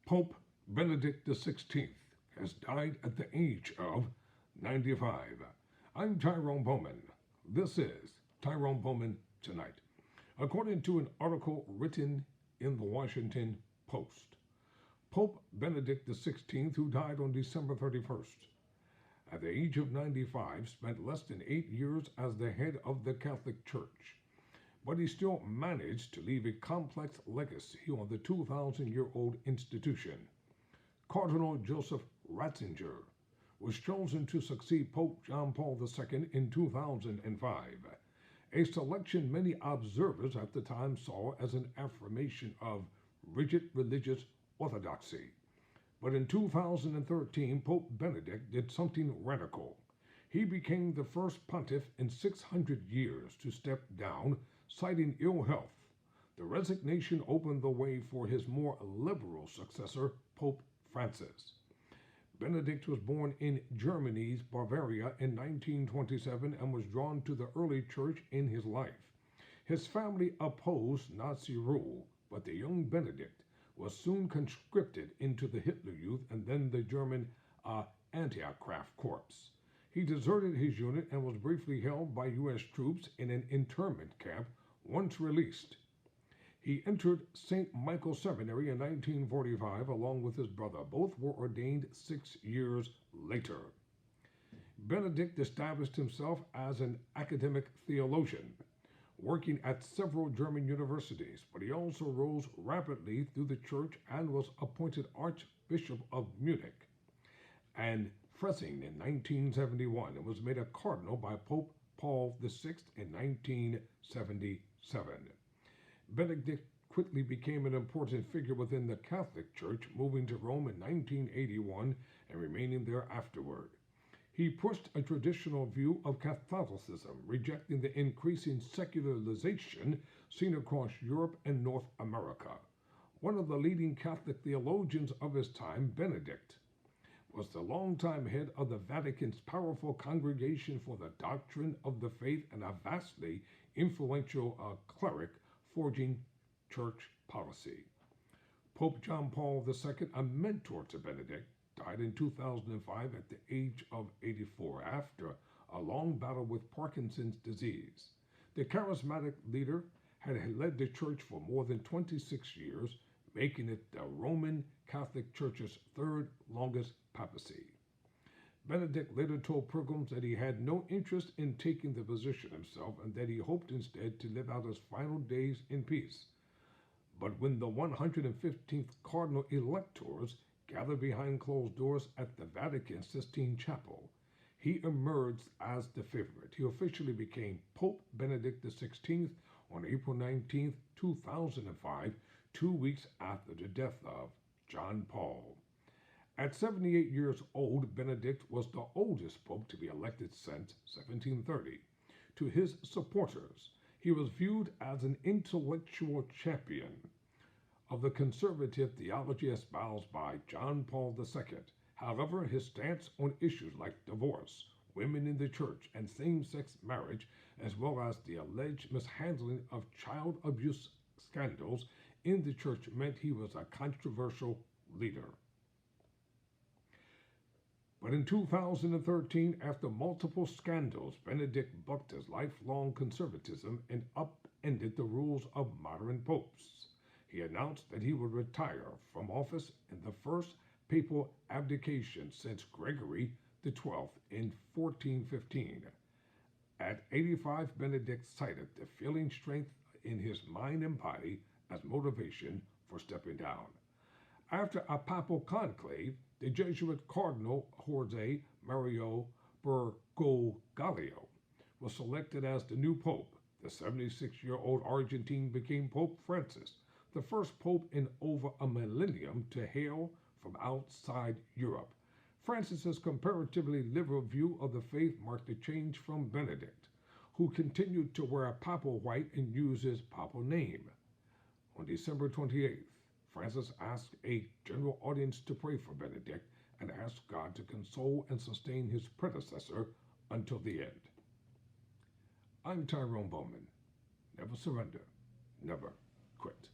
Pope Benedict XVI has died at the age of 95. I'm Tyrone Bowman. This is Tyrone Bowman Tonight. According to an article written in the Washington Post, Pope Benedict XVI, who died on December 31st, at the age of 95, spent less than 8 years as the head of the Catholic Church. But he still managed to leave a complex legacy on the 2,000-year-old institution. Cardinal Joseph Ratzinger was chosen to succeed Pope John Paul II in 2005, a selection many observers at the time saw as an affirmation of rigid religious orthodoxy. But in 2013, Pope Benedict did something radical. He became the first pontiff in 600 years to step down, citing ill health. The resignation opened the way for his more liberal successor, Pope Francis. Benedict was born in Germany's Bavaria in 1927 and was drawn to the early church in his life. His family opposed Nazi rule, but the young Benedict was soon conscripted into the Hitler Youth and then the German Anti-Kraft Corps. He deserted his unit and was briefly held by U.S. troops in an internment camp. Once released, he entered St. Michael Seminary in 1945 along with his brother. Both were ordained 6 years later. Benedict established himself as an academic theologian, working at several German universities, but he also rose rapidly through the church and was appointed Archbishop of Munich and Freising in 1971 and was made a cardinal by Pope Paul VI in 1977. Benedict quickly became an important figure within the Catholic Church, moving to Rome in 1981 and remaining there afterward. He pushed a traditional view of Catholicism, rejecting the increasing secularization seen across Europe and North America. One of the leading Catholic theologians of his time, Benedict, was the longtime head of the Vatican's powerful Congregation for the Doctrine of the Faith and a vastly influential cleric forging church policy. Pope John Paul II, a mentor to Benedict, died in 2005 at the age of 84 after a long battle with Parkinson's disease. The charismatic leader had led the church for more than 26 years, making it the Roman Catholic Church's third longest papacy. Benedict later told pilgrims that he had no interest in taking the position himself and that he hoped instead to live out his final days in peace. But when the 115th cardinal electors gathered behind closed doors at the Vatican Sistine Chapel, he emerged as the favorite. He officially became Pope Benedict XVI on April 19, 2005, 2 weeks after the death of John Paul. At 78 years old, Benedict was the oldest pope to be elected since 1730. To his supporters, he was viewed as an intellectual champion of the conservative theology espoused by John Paul II. However, his stance on issues like divorce, women in the church, and same-sex marriage, as well as the alleged mishandling of child abuse scandals in the church, meant he was a controversial leader. But in 2013, after multiple scandals, Benedict bucked his lifelong conservatism and upended the rules of modern popes. He announced that he would retire from office in the first papal abdication since Gregory XII in 1415. At 85, Benedict cited the feeling strength in his mind and body as motivation for stepping down. After a papal conclave, the Jesuit Cardinal Jorge Mario Bergoglio was selected as the new pope. The 76-year-old Argentine became Pope Francis, the first pope in over a millennium to hail from outside Europe. Francis's comparatively liberal view of the faith marked a change from Benedict, who continued to wear a papal white and use his papal name. On December 28th, Francis asked a general audience to pray for Benedict and asked God to console and sustain his predecessor until the end. I'm Tyrone Bowman. Never surrender, never quit.